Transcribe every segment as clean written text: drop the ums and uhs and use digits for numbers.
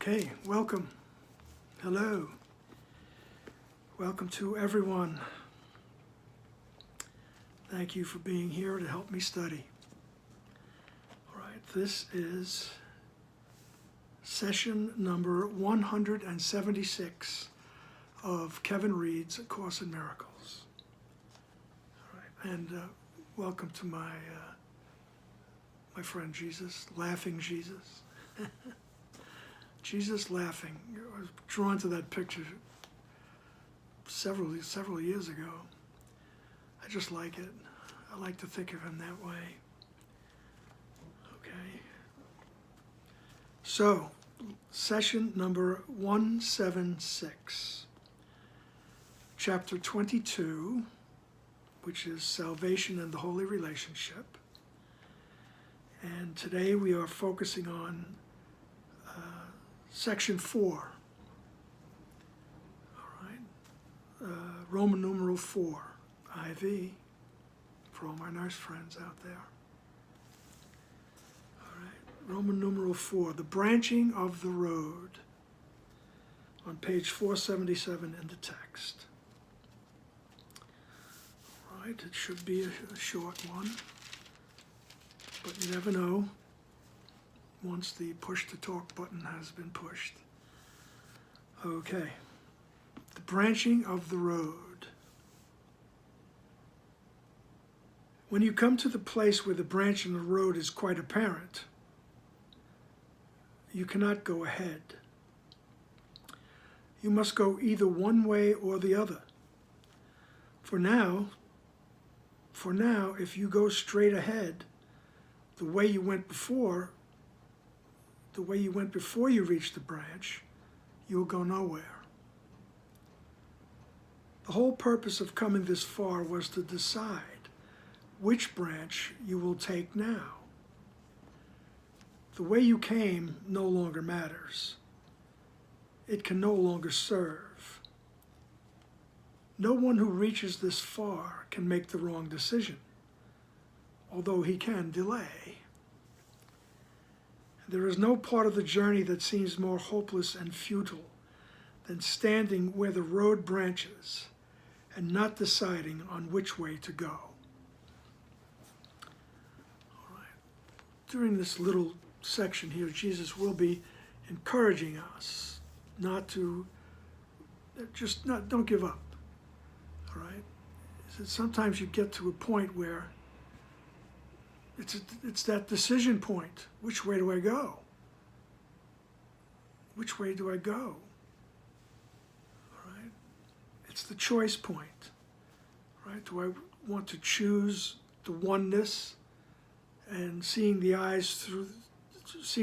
Okay, welcome. Hello. Welcome to everyone. Thank you for being here to help me study. All right, this is session number 176 of Kevin Reed's A Course in Miracles. All right, and welcome to my friend Jesus, Laughing Jesus. Jesus laughing. I was drawn to that picture several years ago. I just like it. I like to think of him that way. Okay. So, session number 176, chapter 22, which is Salvation and the Holy Relationship. And today we are focusing on Section 4, all right, Roman numeral 4, IV, for all my nurse friends out there. All right, Roman numeral 4, the branching of the road, on page 477 in the text. All right, it should be a short one, but you never know once the push to talk button has been pushed. Okay, the branching of the road. When you come to the place where the branch in the road is quite apparent, you cannot go ahead. You must go either one way or the other. For now, if you go straight ahead, the way you went before you reach the branch, you'll go nowhere. The whole purpose of coming this far was to decide which branch you will take now. The way you came no longer matters. It can no longer serve. No one who reaches this far can make the wrong decision, although he can delay. There is no part of the journey that seems more hopeless and futile than standing where the road branches and not deciding on which way to go. All right. During this little section here, Jesus will be encouraging us not to, don't give up. All right. So sometimes you get to a point where it's that decision point. Which way do I go? Which way do I go? All right. It's the choice point. Right? Do I want to choose the oneness and seeing the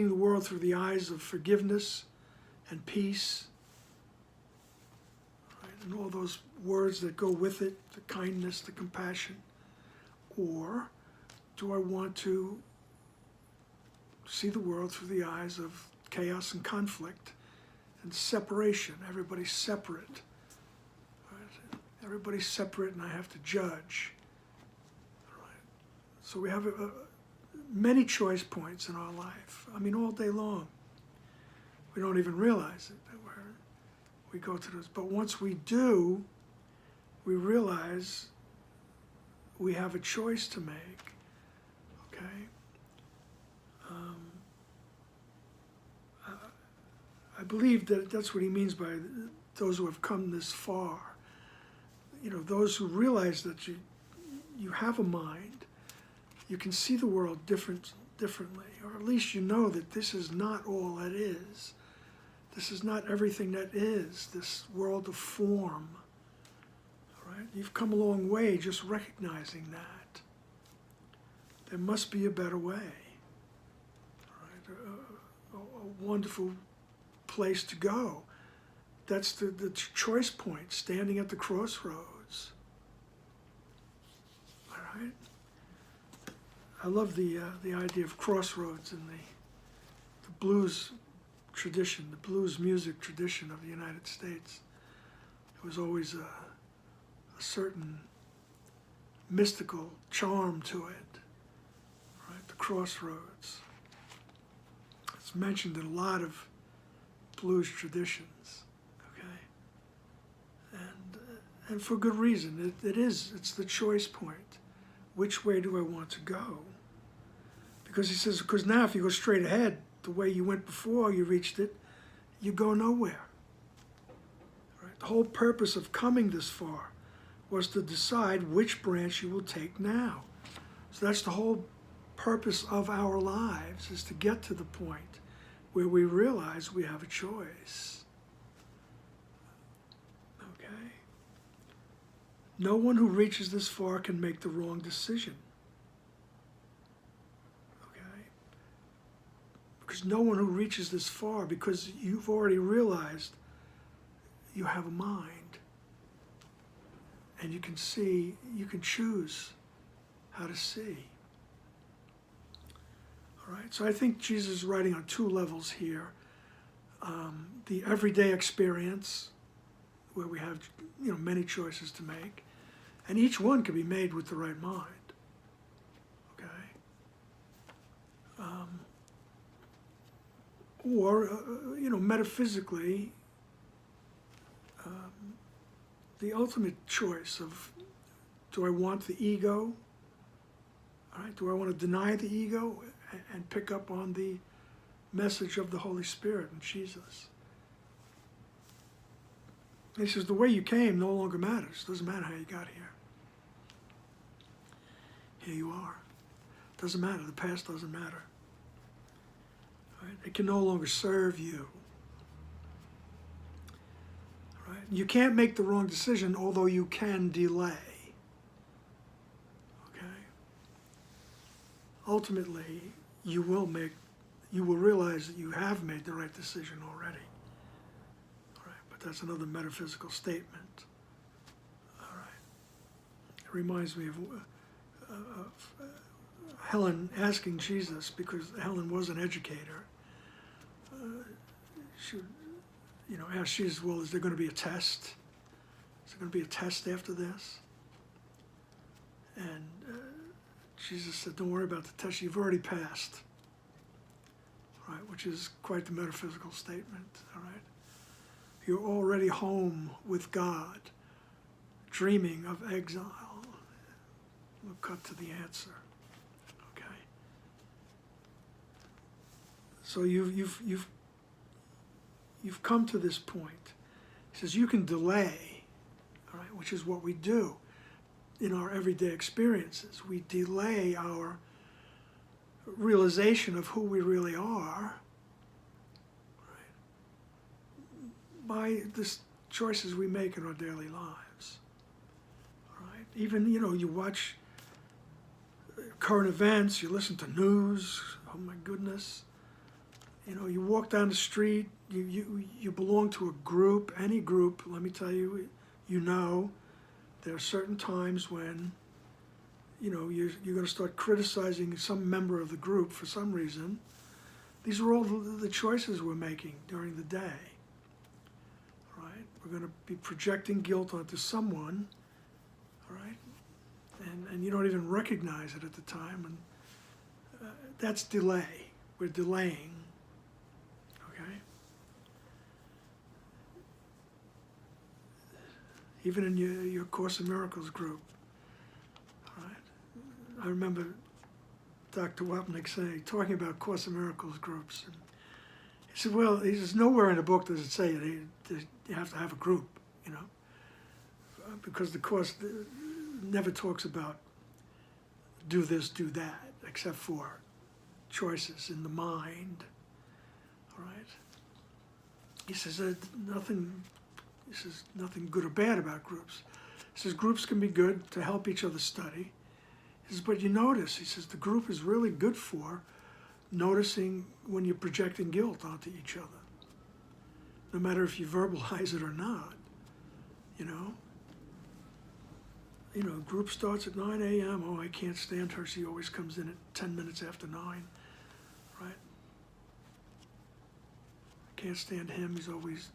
world through the eyes of forgiveness and peace, right? And all those words that go with it, the kindness, the compassion, or do I want to see the world through the eyes of chaos and conflict and separation? Everybody's separate. Right? Everybody's separate and I have to judge. Right? So we have many choice points in our life. I mean, all day long. We don't even realize it. We go through this. But once we do, we realize we have a choice to make. Okay. I believe that that's what he means by those who have come this far. You know, those who realize that you have a mind, you can see the world differently, or at least you know that this is not all that is. This is not everything that is, this world of form. All right? You've come a long way just recognizing that. There must be a better way. All right? A wonderful place to go. That's the choice point, standing at the crossroads. All right? I love the idea of crossroads in the blues tradition, the blues music tradition of the United States. There was always a certain mystical charm to it. Right? The crossroads. It's mentioned in a lot of blues traditions, okay? And for good reason. It's the choice point. Which way do I want to go? Because he says, because now if you go straight ahead, the way you went before you reached it, you go nowhere. Right? The whole purpose of coming this far was to decide which branch you will take now. So that's the whole purpose of our lives, is to get to the point where we realize we have a choice. Okay? No one who reaches this far can make the wrong decision. Okay? Because no one who reaches this far, because you've already realized you have a mind. And you can see, you can choose how to see. All right, so I think Jesus is writing on two levels here. The everyday experience, where we have many choices to make, and each one can be made with the right mind. Okay? Or metaphysically, the ultimate choice of, do I want the ego? All right, do I want to deny the ego and pick up on the message of the Holy Spirit and Jesus? And he says, the way you came no longer matters. Doesn't matter how you got here. Here you are. Doesn't matter. The past doesn't matter. All right? It can no longer serve you. All right? You can't make the wrong decision, although you can delay. Ultimately, you will realize that you have made the right decision already. All right, but that's another metaphysical statement. All right. It reminds me of Helen asking Jesus, because Helen was an educator. She asked Jesus, well, is there going to be a test? Is there going to be a test after this? And Jesus said, don't worry about the test, you've already passed. All right, which is quite the metaphysical statement. All right, you're already home with God, dreaming of exile. We'll cut to the answer. Okay. So you've come to this point. He says you can delay, all right, which is what we do in our everyday experiences. We delay our realization of who we really are, right, by the choices we make in our daily lives. All right? Even, you watch current events, you listen to news, oh my goodness. You walk down the street, you belong to a group, any group, let me tell you, there are certain times when, you're going to start criticizing some member of the group for some reason. These are all the choices we're making during the day. All right? We're going to be projecting guilt onto someone, all right? And you don't even recognize it at the time. And that's delay. We're delaying. Okay? Even in your Course in Miracles group. All right? I remember Dr. Wapnick talking about Course in Miracles groups. And he said, well, he says, nowhere in the book does it say that you have to have a group, because the Course never talks about do this, do that, except for choices in the mind. All right? He says nothing good or bad about groups. He says groups can be good to help each other study. He says, but you notice, he says, the group is really good for noticing when you're projecting guilt onto each other. No matter if you verbalize it or not, group starts at 9 a.m. Oh, I can't stand her. She always comes in at 10 minutes after 9, right? I can't stand him. He's always,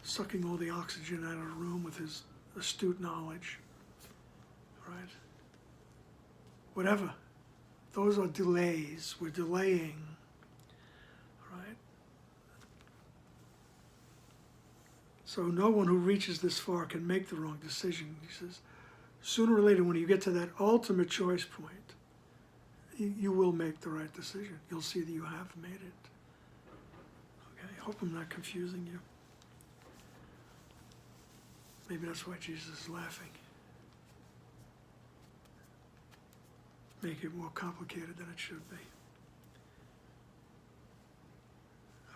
sucking all the oxygen out of the room with his astute knowledge, right? Whatever. Those are delays. We're delaying, right? So no one who reaches this far can make the wrong decision. He says, sooner or later, when you get to that ultimate choice point, you will make the right decision. You'll see that you have made it. Okay, I hope I'm not confusing you. Maybe that's why Jesus is laughing. Make it more complicated than it should be.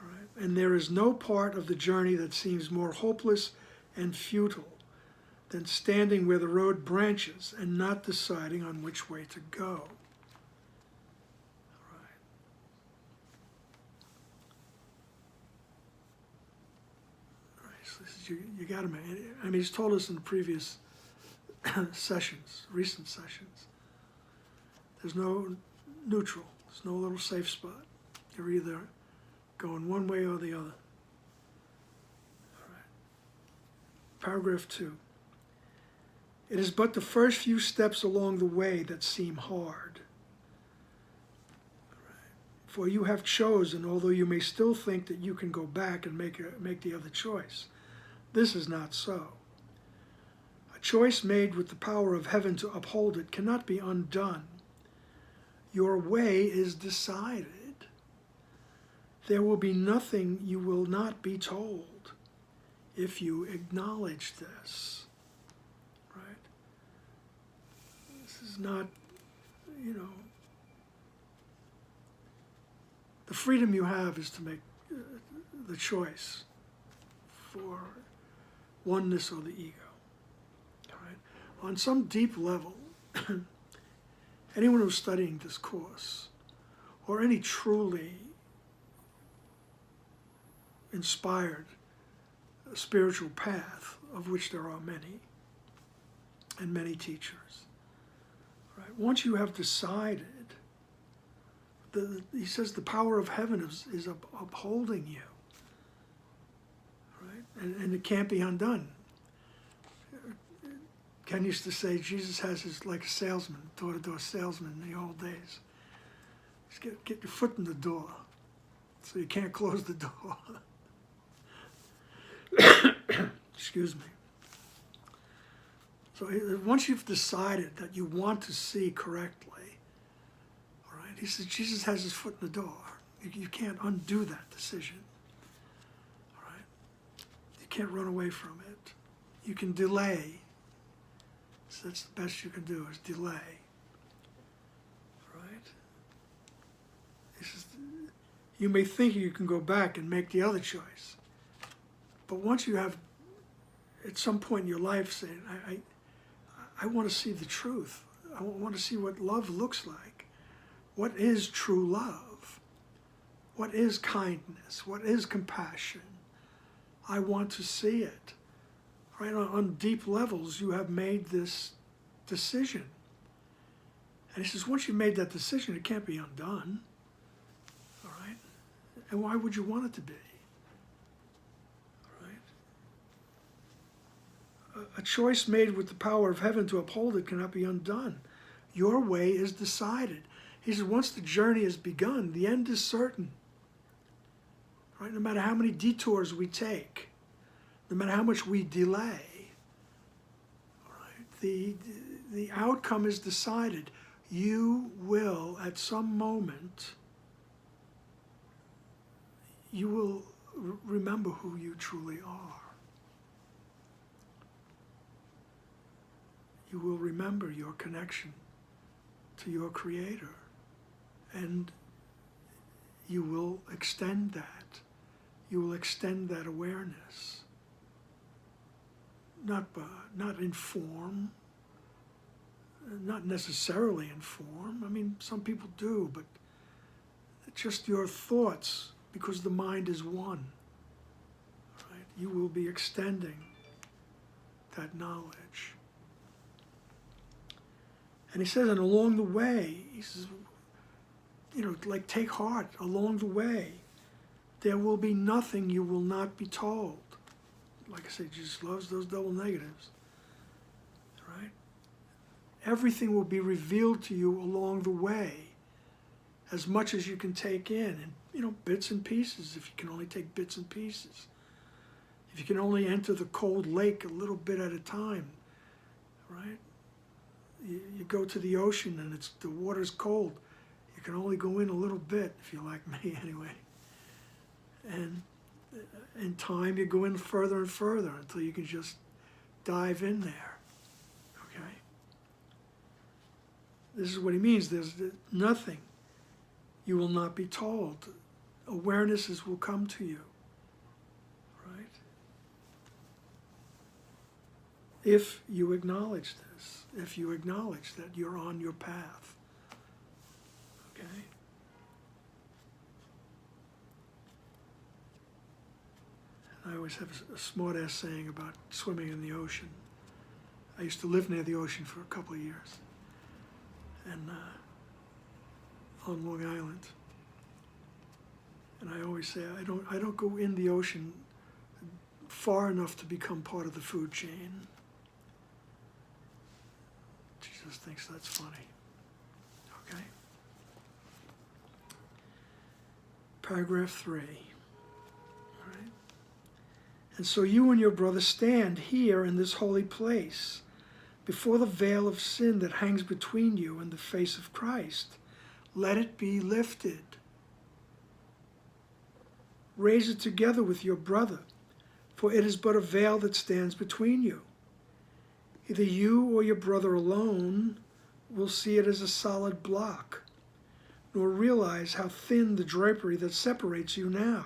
All right? And there is no part of the journey that seems more hopeless and futile than standing where the road branches and not deciding on which way to go. All right. All right, so this is, you got to make, I mean, he's told us in the previous sessions, recent sessions, there's no neutral, there's no little safe spot. You're either going one way or the other. All right. Paragraph 2. It is but the first few steps along the way that seem hard. All right. For you have chosen, although you may still think that you can go back and make the other choice. This is not so. A choice made with the power of heaven to uphold it cannot be undone. Your way is decided. There will be nothing you will not be told if you acknowledge this. Right? This is not, the freedom you have is to make the choice for oneness or the ego. All right? On some deep level, anyone who's studying this course, or any truly inspired spiritual path, of which there are many, and many teachers, right? Once you have decided, he says the power of heaven is upholding you, right? And it can't be undone. Ken used to say Jesus has his, like a salesman, door-to-door salesman in the old days. Just get your foot in the door so you can't close the door. Excuse me. So once you've decided that you want to see correctly, all right, he says Jesus has his foot in the door. You can't undo that decision. All right? You can't run away from it. You can delay. So that's the best you can do, is delay. Right? He says, you may think you can go back and make the other choice. But once you have, at some point in your life, saying, I want to see the truth. I want to see what love looks like. What is true love? What is kindness? What is compassion? I want to see it. Right? On deep levels, you have made this decision. And he says, once you've made that decision, it can't be undone. All right? And why would you want it to be? A choice made with the power of heaven to uphold it cannot be undone. Your way is decided. He says, once the journey has begun, the end is certain. Right? No matter how many detours we take, no matter how much we delay, all right, the outcome is decided. You will, at some moment, you will remember who you truly are. You will remember your connection to your Creator, and you will extend that. You will extend that awareness. Not in form, not necessarily in form. I mean, some people do, but just your thoughts, because the mind is one. Right? You will be extending that knowledge. And he says, and along the way, he says, like take heart, along the way, there will be nothing you will not be told. Like I said, Jesus loves those double negatives, right? Everything will be revealed to you along the way, as much as you can take in, and bits and pieces, if you can only take bits and pieces. If you can only enter the cold lake a little bit at a time, right? You go to the ocean and the water's cold. You can only go in a little bit, if you're like me anyway. And in time, you go in further and further until you can just dive in there, okay? This is what he means. There's nothing you will not be told. Awarenesses will come to you, right? If you acknowledge this, if you acknowledge that you're on your path, okay? I always have a smart-ass saying about swimming in the ocean. I used to live near the ocean for a couple of years, and on Long Island. And I always say I don't go in the ocean far enough to become part of the food chain. Jesus thinks that's funny. Okay. Paragraph 3. And so you and your brother stand here in this holy place, before the veil of sin that hangs between you and the face of Christ. Let it be lifted. Raise it together with your brother, for it is but a veil that stands between you. Either you or your brother alone will see it as a solid block, nor realize how thin the drapery that separates you now.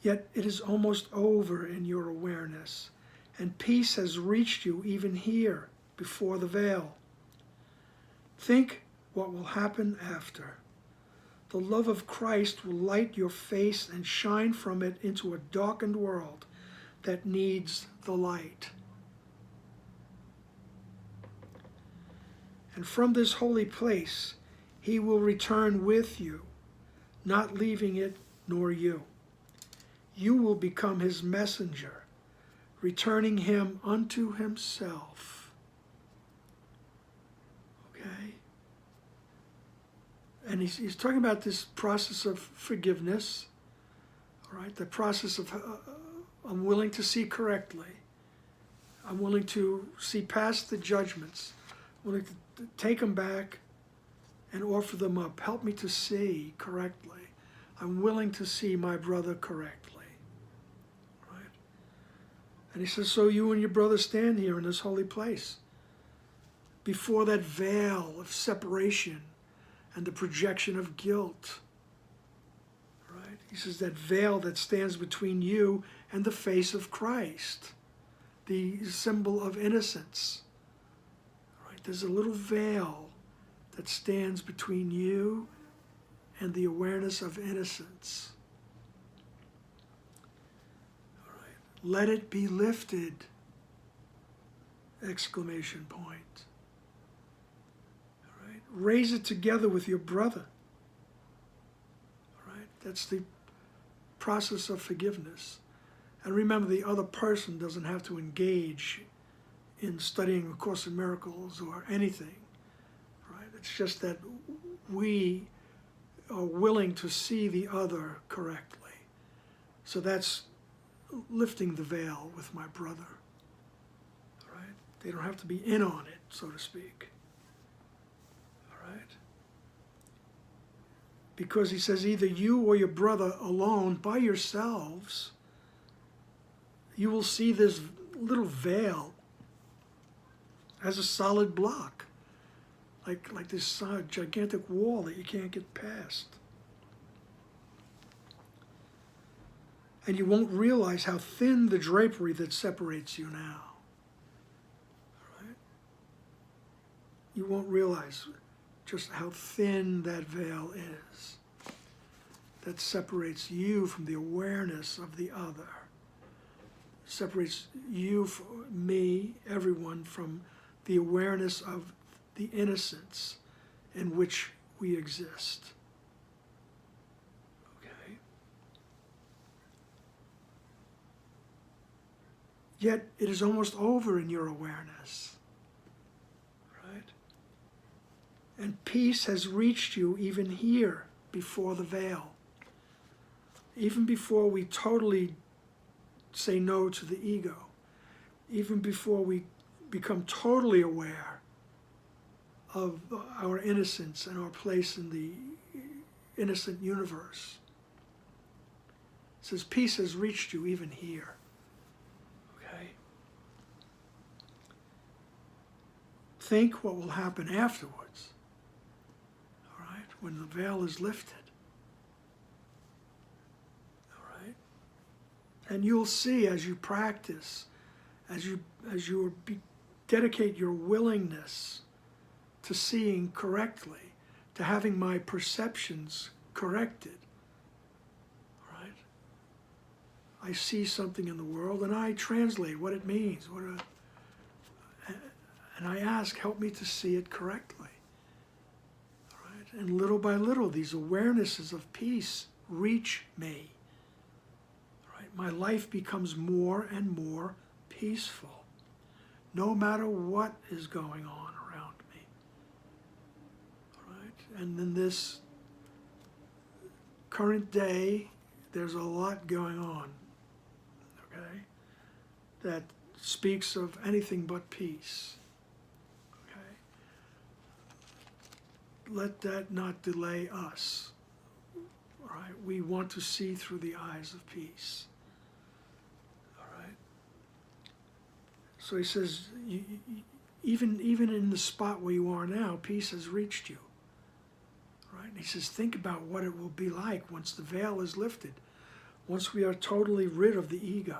Yet it is almost over in your awareness, and peace has reached you even here, before the veil. Think what will happen after. The love of Christ will light your face and shine from it into a darkened world that needs the light. And from this holy place, he will return with you, not leaving it nor you. You will become his messenger, returning him unto himself. Okay? And he's talking about this process of forgiveness, all right? The process of I'm willing to see correctly. I'm willing to see past the judgments. I'm willing to take them back and offer them up. Help me to see correctly. I'm willing to see my brother correctly. And he says, so you and your brother stand here in this holy place, before that veil of separation and the projection of guilt. Right? He says that veil that stands between you and the face of Christ, the symbol of innocence. Right? There's a little veil that stands between you and the awareness of innocence. Let it be lifted! Exclamation point. All right. Raise it together with your brother. All right. That's the process of forgiveness. And remember, the other person doesn't have to engage in studying A Course in Miracles or anything. Right. It's just that we are willing to see the other correctly. So that's lifting the veil with my brother, all right? They don't have to be in on it, so to speak, all right? Because he says either you or your brother alone, by yourselves, you will see this little veil as a solid block, like this gigantic wall that you can't get past. And you won't realize how thin the drapery that separates you now. Right? You won't realize just how thin that veil is that separates you from the awareness of the other. Separates you, me, everyone from the awareness of the innocence in which we exist. Yet it is almost over in your awareness, right? And peace has reached you even here before the veil. Even before we totally say no to the ego, even before we become totally aware of our innocence and our place in the innocent universe. It says, peace has reached you even here. Okay? Think what will happen afterwards. All right? When the veil is lifted. All right? And you'll see as you practice, as you dedicate your willingness to seeing correctly, to having my perceptions corrected. Right? I see something in the world and I translate what it means. And I ask, help me to see it correctly. Right? And little by little, these awarenesses of peace reach me. Right? My life becomes more and more peaceful, no matter what is going on around me. Right? And in this current day, there's a lot going on, okay, that speaks of anything but peace. Okay? Let that not delay us. All right? We want to see through the eyes of peace. So he says, even in the spot where you are now, peace has reached you. Right? And he says, think about what it will be like once the veil is lifted, once we are totally rid of the ego.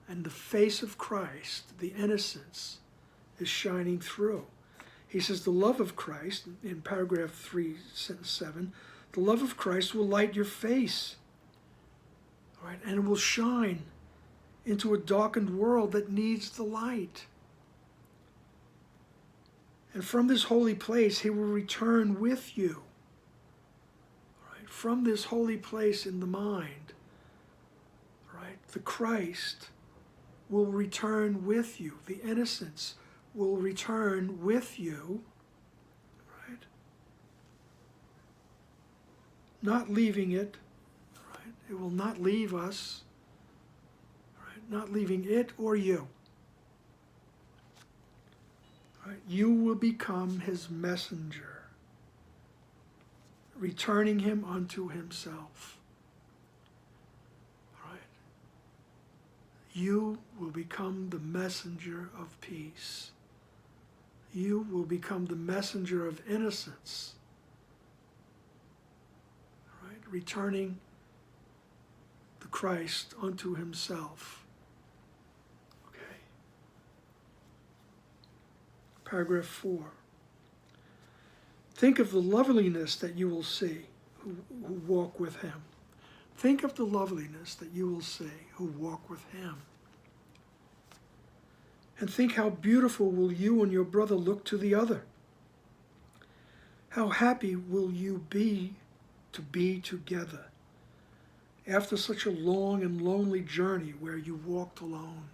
And the face of Christ, the innocence, is shining through. He says, the love of Christ, in paragraph 3, sentence 7, the love of Christ will light your face. Right? And it will shine into a darkened world that needs the light. And from this holy place, he will return with you. Right? From this holy place in the mind, right? The Christ will return with you. The innocence will return with you. Right? Not leaving it. Right? It will not leave us. Not leaving it or you. Right? You will become his messenger, returning him unto himself. Right? You will become the messenger of peace. You will become the messenger of innocence. Right? Returning the Christ unto himself. Paragraph 4. Think of the loveliness that you will see who walk with him. Think of the loveliness that you will see who walk with him. And think how beautiful will you and your brother look to the other. How happy will you be to be together after such a long and lonely journey where you walked alone.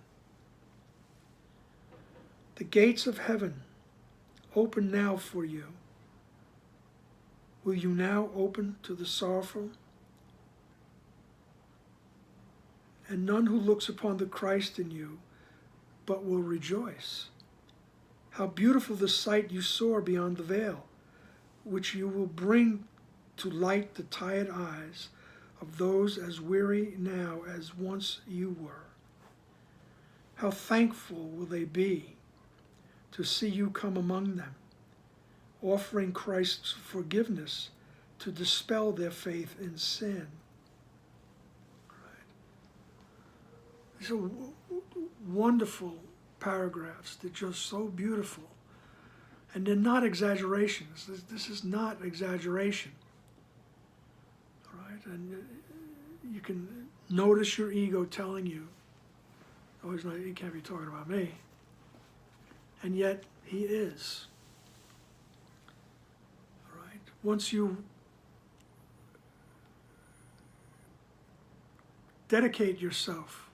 The gates of heaven open now for you. Will you now open to the sorrowful? And none who looks upon the Christ in you, but will rejoice. How beautiful the sight you saw beyond the veil, which you will bring to light the tired eyes of those as weary now as once you were. How thankful will they be to see you come among them, offering Christ's forgiveness to dispel their faith in sin. Right. These are wonderful paragraphs. They're just so beautiful. And they're not exaggerations. This is not exaggeration. All right? And you can notice your ego telling you, oh, he can't be talking about me. And yet, he is. All right? Once you dedicate yourself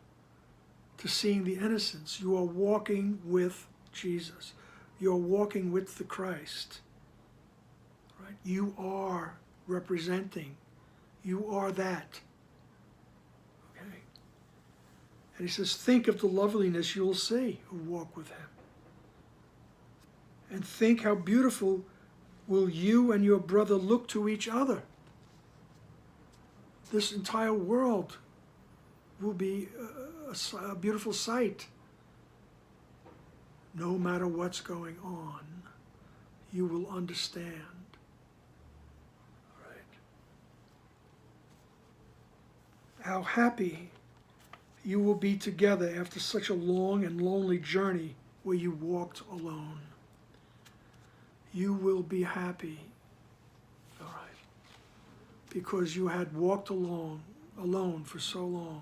to seeing the innocence, you are walking with Jesus. You're walking with the Christ. Right? You are representing. You are that. Okay? And he says, think of the loveliness you'll see who walk with him. And think how beautiful will you and your brother look to each other. This entire world will be a beautiful sight. No matter what's going on, you will understand. All right. How happy you will be together after such a long and lonely journey where you walked alone. You will be happy, all right, because you had walked alone for so long.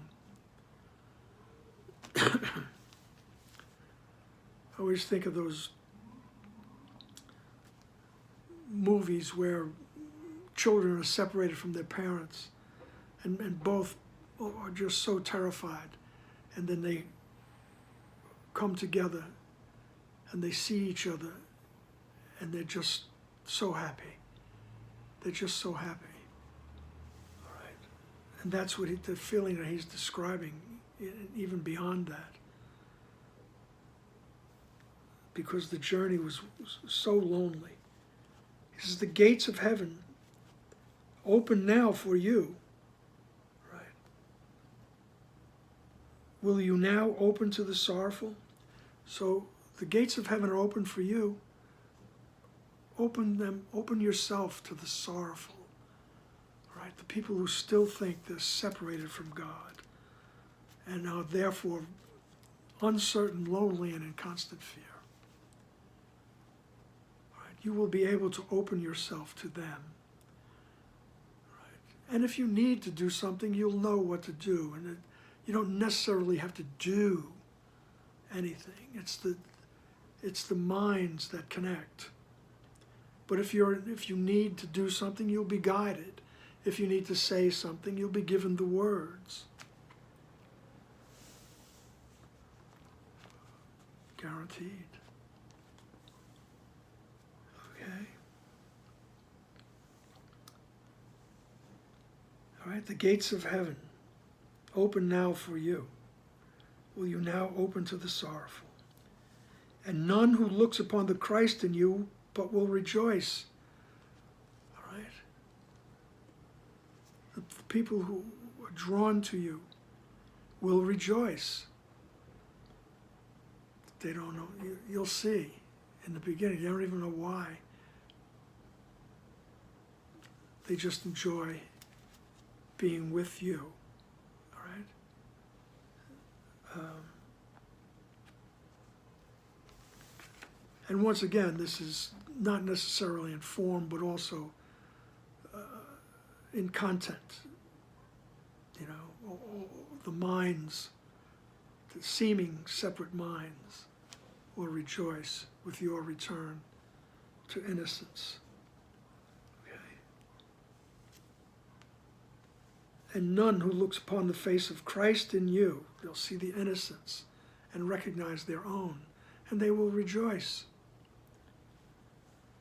I always think of those movies where children are separated from their parents and both are just so terrified, and then they come together and they see each other and they're just so happy. They're just so happy. All right. And that's what the feeling that he's describing, even beyond that. Because the journey was so lonely. He says, the gates of heaven open now for you. Right. Will you now open to the sorrowful? So the gates of heaven are open for you. Open them, open yourself to the sorrowful. Right? The people who still think they're separated from God and are therefore uncertain, lonely, and in constant fear. Right? You will be able to open yourself to them. Right? And if you need to do something, you'll know what to do. And you don't necessarily have to do anything. It's the minds that connect. But if you need to do something, you'll be guided. If you need to say something, you'll be given the words. Guaranteed. Okay. All right, the gates of heaven open now for you. Will you now open to the sorrowful? And none who looks upon the Christ in you but will rejoice. All right? The people who are drawn to you will rejoice. They don't know. You'll see in the beginning. They don't even know why. They just enjoy being with you. All right? And once again, this is not necessarily in form, but also in content. You know, the minds, the seeming separate minds, will rejoice with your return to innocence. Okay. And none who looks upon the face of Christ in you, they'll see the innocence and recognize their own, and they will rejoice.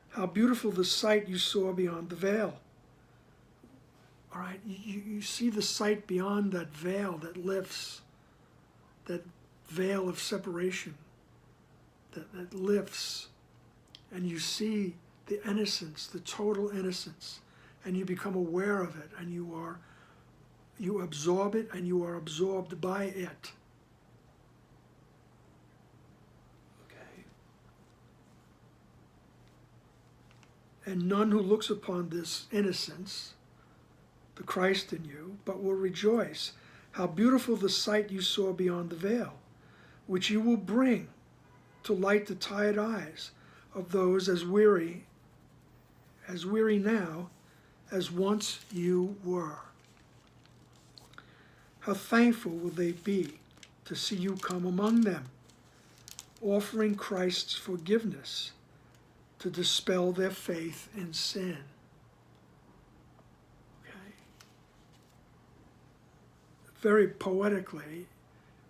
How beautiful the sight you saw beyond the veil. All right, you see the sight beyond that veil that lifts, that veil of separation that lifts, and you see the innocence, the total innocence, and you become aware of it, and you absorb it, and you are absorbed by it. And none who looks upon this innocence, the Christ in you, but will rejoice. How beautiful the sight you saw beyond the veil, which you will bring to light the tired eyes of those as weary now as once you were. How thankful will they be to see you come among them, offering Christ's forgiveness to dispel their faith in sin. Okay. Very poetically,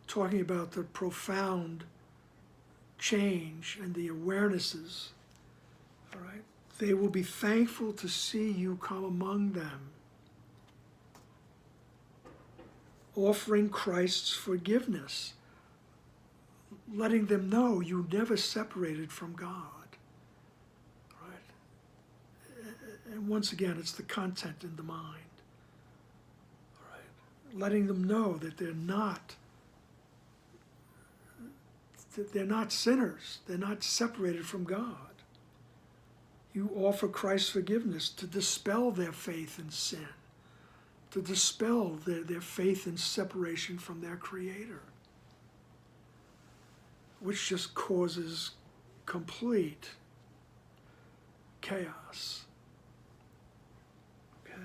talking about the profound change and the awarenesses. All right. They will be thankful to see you come among them. offering Christ's forgiveness, letting them know you never separated from God. Right? And once again, it's the content in the mind. Right? Letting them know that they're not sinners. They're not separated from God. You offer Christ's forgiveness to dispel their faith in sin, to dispel their faith in separation from their Creator, which just causes complete chaos. Okay.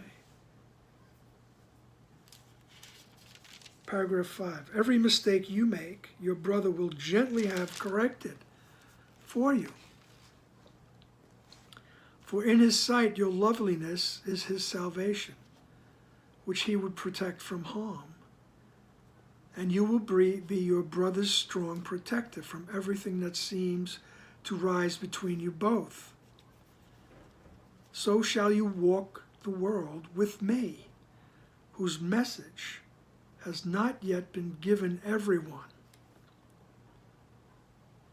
Paragraph 5. Every mistake you make, your brother will gently have corrected for you. For in his sight your loveliness is his salvation, which he would protect from harm. And you will be your brother's strong protector from everything that seems to rise between you both. So shall you walk the world with me, whose message has not yet been given everyone.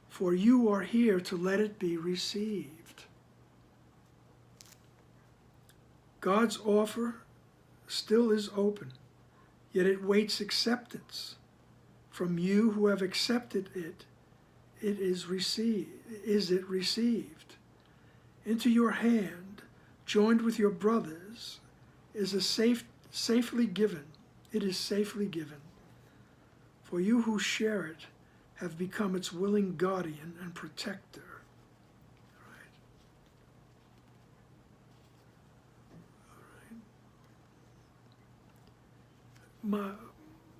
For you are here to let it be received. God's offer still is open, yet it waits acceptance. From you who have accepted it, is it received. Into your hand, joined with your brothers, is safely given. It is safely given. For you who share it have become its willing guardian and protector.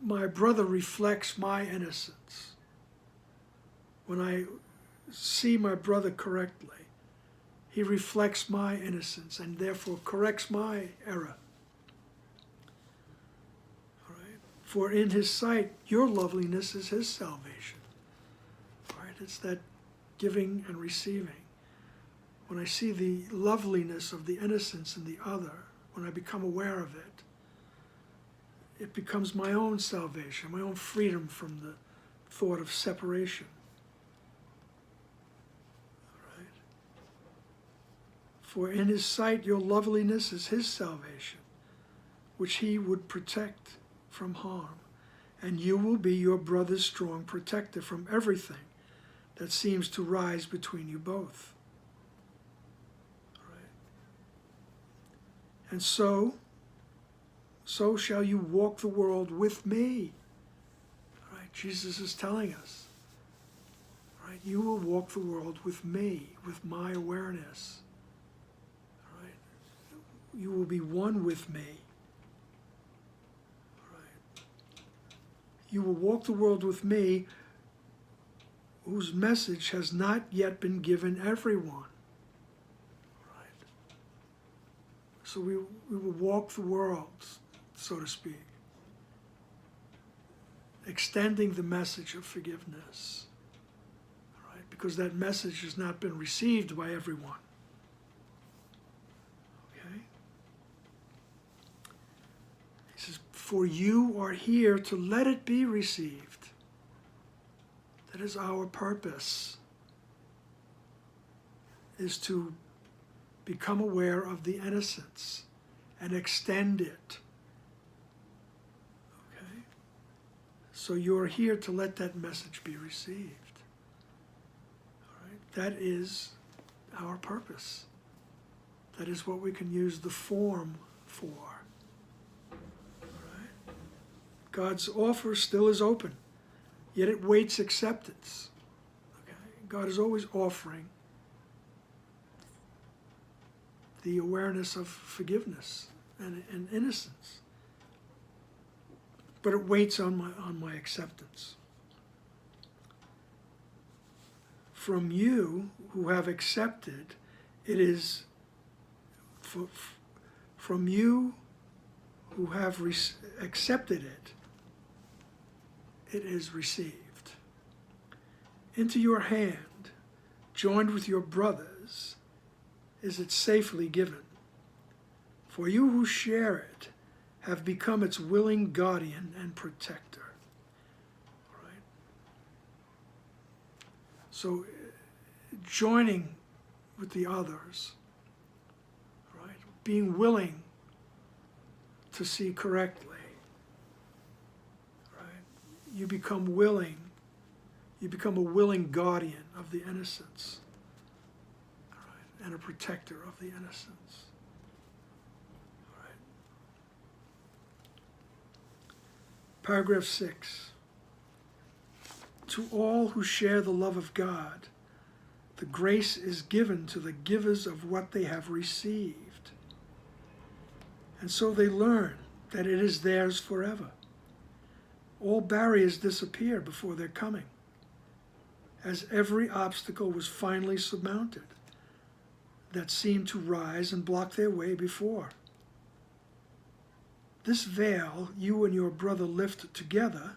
My brother reflects my innocence. When I see my brother correctly, he reflects my innocence and therefore corrects my error. All right? For in his sight, your loveliness is his salvation. All right? It's that giving and receiving. When I see the loveliness of the innocence in the other, when I become aware of it, it becomes my own salvation, my own freedom from the thought of separation. All right? For in his sight your loveliness is his salvation, which he would protect from harm. And you will be your brother's strong protector from everything that seems to rise between you both. All right? And so shall you walk the world with me. All right, Jesus is telling us. All right, you will walk the world with me, with my awareness. All right, you will be one with me. All right, you will walk the world with me, whose message has not yet been given everyone. So we will walk the world, so to speak, extending the message of forgiveness, all right? Because that message has not been received by everyone. Okay? He says, for you are here to let it be received. That is our purpose, is to become aware of the innocence and extend it. Okay? So you're here to let that message be received. All right? That is our purpose. That is what we can use the form for. All right? God's offer still is open, yet it waits acceptance. Okay? God is always offering the awareness of forgiveness and innocence. But it waits on my acceptance. From you who have accepted, it is from you who have accepted it, it is received. Into your hand, joined with your brothers, is it safely given. For you who share it have become its willing guardian and protector. All right? So joining with the others, right? Being willing to see correctly, right? You become willing. You become a willing guardian of the innocence, right? And a protector of the innocence. Paragraph 6. To all who share the love of God, the grace is given to the givers of what they have received. And so they learn that it is theirs forever. All barriers disappear before their coming, as every obstacle was finally surmounted that seemed to rise and block their way before. This veil you and your brother lift together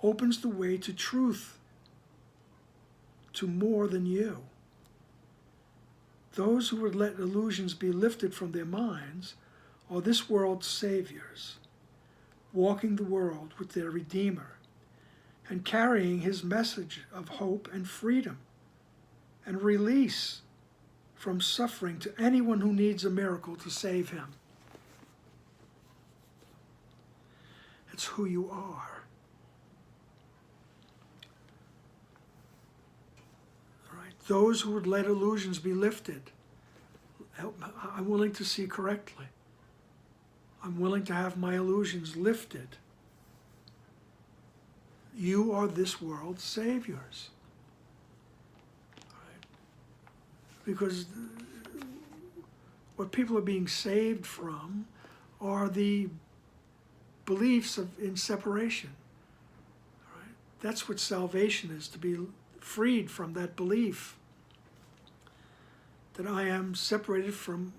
opens the way to truth, to more than you. Those who would let illusions be lifted from their minds are this world's saviors, walking the world with their Redeemer and carrying his message of hope and freedom and release from suffering to anyone who needs a miracle to save him. It's who you are. All right. Those who would let illusions be lifted, I'm willing to see correctly. I'm willing to have my illusions lifted. You are this world's saviors. All right. Because what people are being saved from are the beliefs in separation. All right? That's what salvation is, to be freed from that belief that I am separated from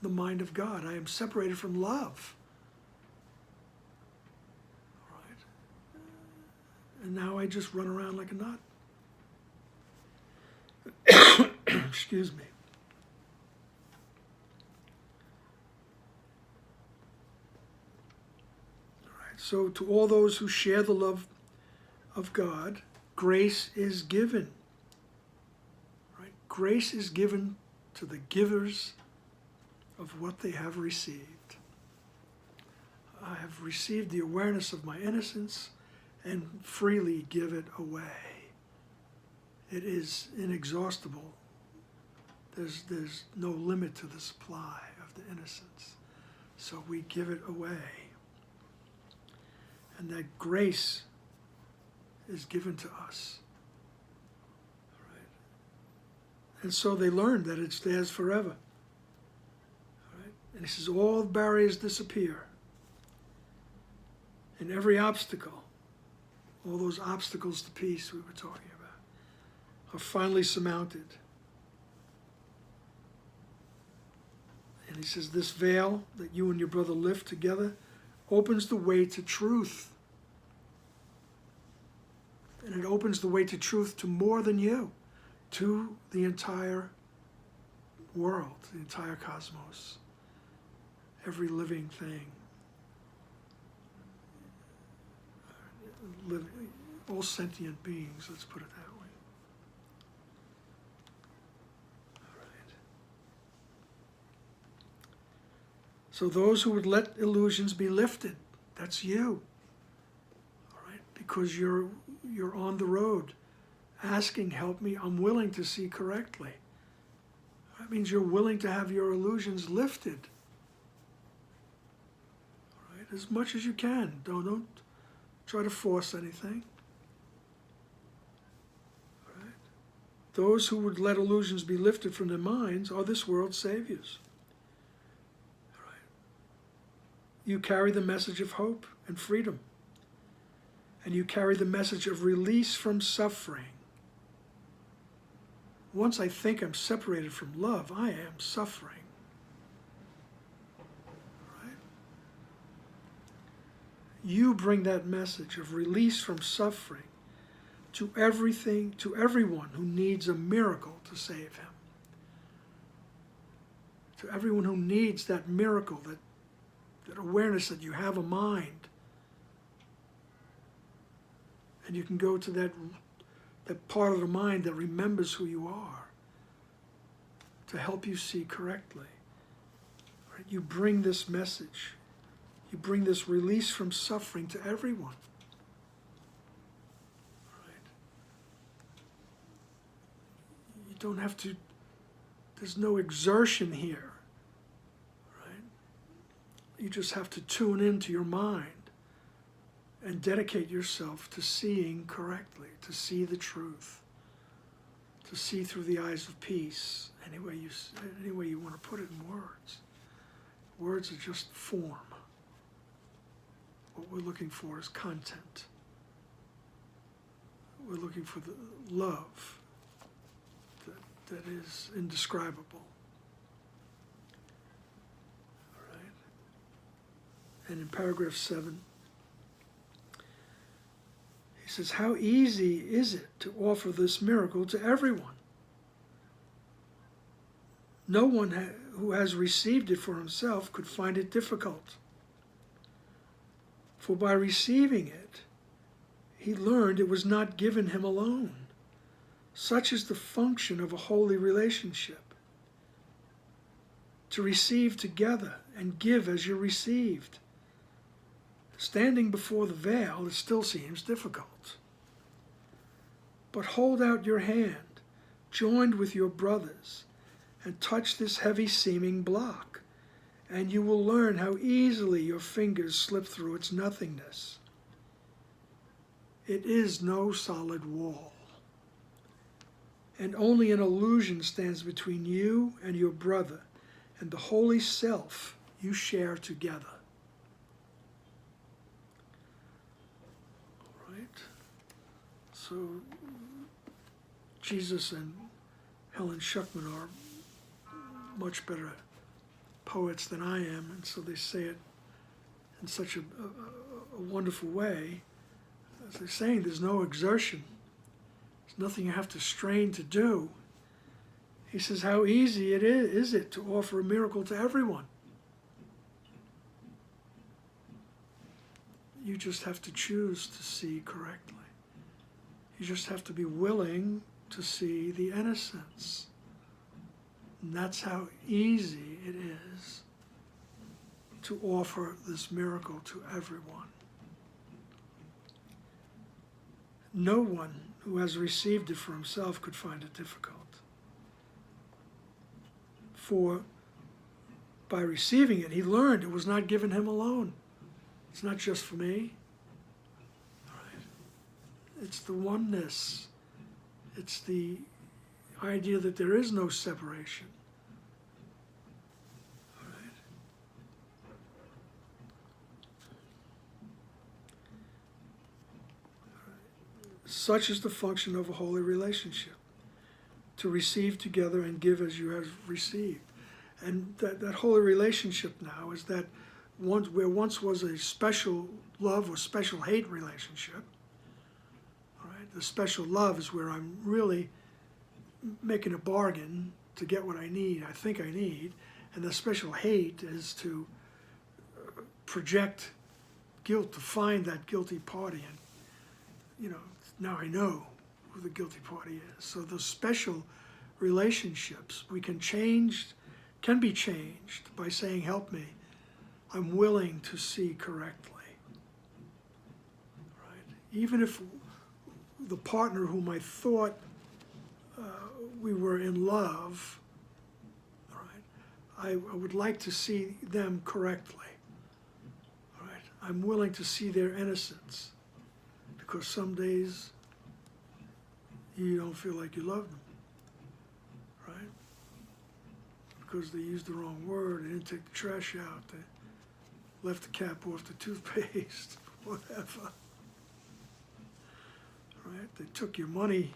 the mind of God. I am separated from love. All right? And now I just run around like a nut. Excuse me. So to all those who share the love of God, grace is given. Right? Grace is given to the givers of what they have received. I have received the awareness of my innocence and freely give it away. It is inexhaustible. There's no limit to the supply of the innocence. So we give it away. And that grace is given to us. Right? And so they learn that it's theirs forever. Right? And he says, all barriers disappear. And every obstacle, all those obstacles to peace we were talking about, are finally surmounted. And he says, this veil that you and your brother lift together opens the way to truth. And it opens the way to truth to more than you, to the entire world, the entire cosmos, every living thing, all sentient beings, let's put it that way. All right. So those who would let illusions be lifted, that's you. All right, because you're on the road asking, help me, I'm willing to see correctly. That means you're willing to have your illusions lifted. All right, as much as you can. Don't try to force anything. All right. Those who would let illusions be lifted from their minds are this world's saviors. All right. You carry the message of hope and freedom. And you carry the message of release from suffering. Once I think I'm separated from love, I am suffering. Right? You bring that message of release from suffering to everyone who needs a miracle to save him. To everyone who needs that miracle that that awareness that you have a mind. And you can go to that part of the mind that remembers who you are to help you see correctly. Right? You bring this message. You bring this release from suffering to everyone. Right? You don't have to, there's no exertion here. Right? You just have to tune into your mind and dedicate yourself to seeing correctly, to see the truth, to see through the eyes of peace, any way you want to put it in words. Words are just form. What we're looking for is content. We're looking for the love that is indescribable. All right? And in paragraph 7, he says, how easy is it to offer this miracle to everyone? No one who has received it for himself could find it difficult. For by receiving it, he learned it was not given him alone. Such is the function of a holy relationship. To receive together and give as you're received. Standing before the veil, it still seems difficult. But hold out your hand, joined with your brothers, and touch this heavy-seeming block, and you will learn how easily your fingers slip through its nothingness. It is no solid wall, and only an illusion stands between you and your brother and the holy self you share together. All right? So, Jesus and Helen Schuckman are much better poets than I am, and so they say it in such a wonderful way. As they're saying, there's no exertion. There's nothing you have to strain to do. He says, how easy is it to offer a miracle to everyone? You just have to choose to see correctly. You just have to be willing to see the innocence. And that's how easy it is to offer this miracle to everyone. No one who has received it for himself could find it difficult. For by receiving it, he learned it was not given him alone. It's not just for me. Right? It's the oneness. It's the idea that there is no separation. Right? Such is the function of a holy relationship, to receive together and give as you have received. And that holy relationship now is that where once was a special love or special hate relationship, all right, the special love is where I'm really making a bargain to get what I need, I think I need, and the special hate is to project guilt, to find that guilty party, and now I know who the guilty party is. So the special relationships can be changed by saying, help me, I'm willing to see correctly. Right? Even if the partner whom I thought we were in love, all right, I would like to see them correctly. All right? I'm willing to see their innocence, because some days you don't feel like you love them, right? Because they used the wrong word, they didn't take the trash out, they left the cap off the toothpaste, whatever. Right? They took your money,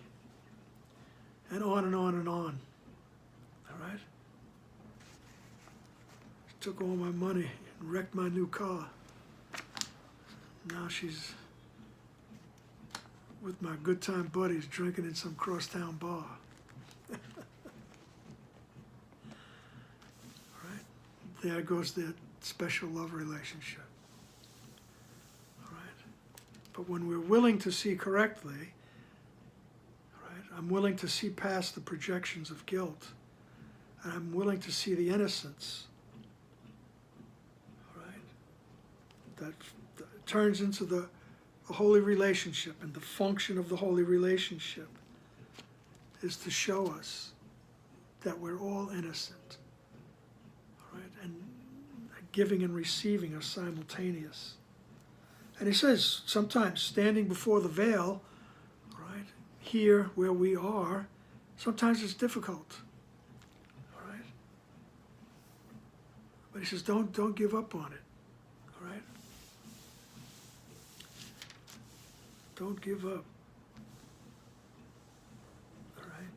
and on and on and on. All right? Took all my money and wrecked my new car. Now she's with my good time buddies drinking in some crosstown bar. Right? There goes their special love relationship. All right? But when we're willing to see correctly, all right, I'm willing to see past the projections of guilt, and I'm willing to see the innocence, all right, that turns into the holy relationship, and the function of the holy relationship is to show us that we're all innocent, all right, and giving and receiving are simultaneous. And he says sometimes standing before the veil, all right, here where we are, sometimes it's difficult, all right, but he says don't give up on it, all right. Don't give up. All right.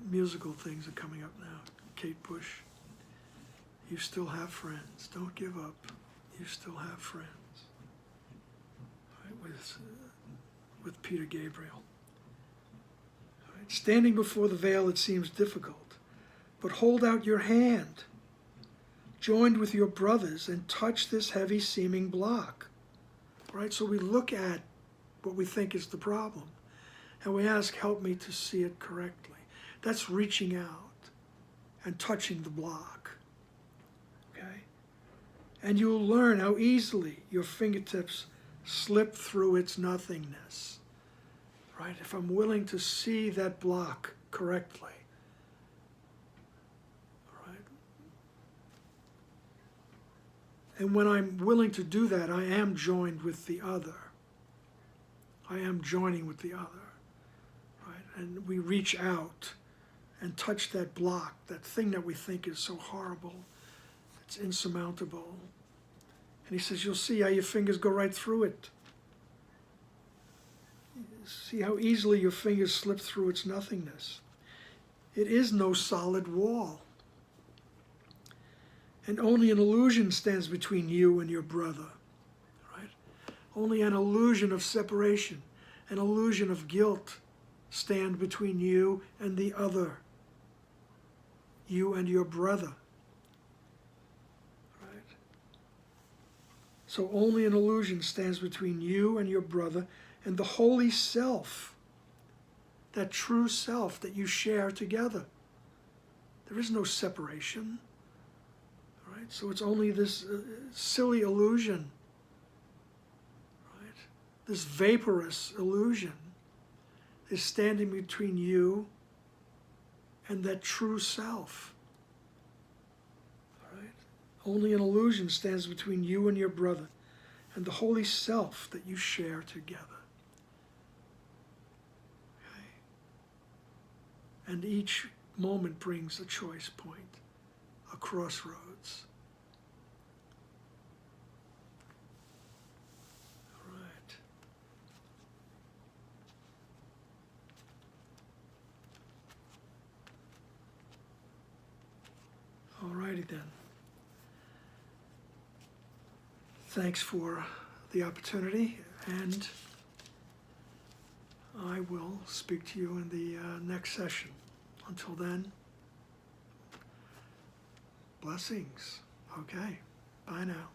Musical things are coming up now. Kate Bush. You still have friends. Don't give up. You still have friends. All right, with Peter Gabriel. All right. Standing before the veil, it seems difficult, but hold out your hand, joined with your brothers, and touch this heavy-seeming block. Right, so we look at what we think is the problem, and we ask, help me to see it correctly. That's reaching out and touching the block, okay? And you'll learn how easily your fingertips slip through its nothingness, right? If I'm willing to see that block correctly, and when I'm willing to do that, I am joined with the other. I am joining with the other, right? And we reach out and touch that block, that thing that we think is so horrible, it's insurmountable. And he says, you'll see how your fingers go right through it. See how easily your fingers slip through its nothingness. It is no solid wall. And only an illusion stands between you and your brother, right? Only an illusion of separation, an illusion of guilt stand between you and the other, you and your brother, right? So only an illusion stands between you and your brother and the holy self, that true self that you share together. There is no separation. So it's only this silly illusion, right? This vaporous illusion is standing between you and that true self, right? Only an illusion stands between you and your brother and the holy self that you share together. Okay? And each moment brings a choice point, a crossroads. Alrighty then. Thanks for the opportunity, and I will speak to you in the next session. Until then, blessings. Okay, bye now.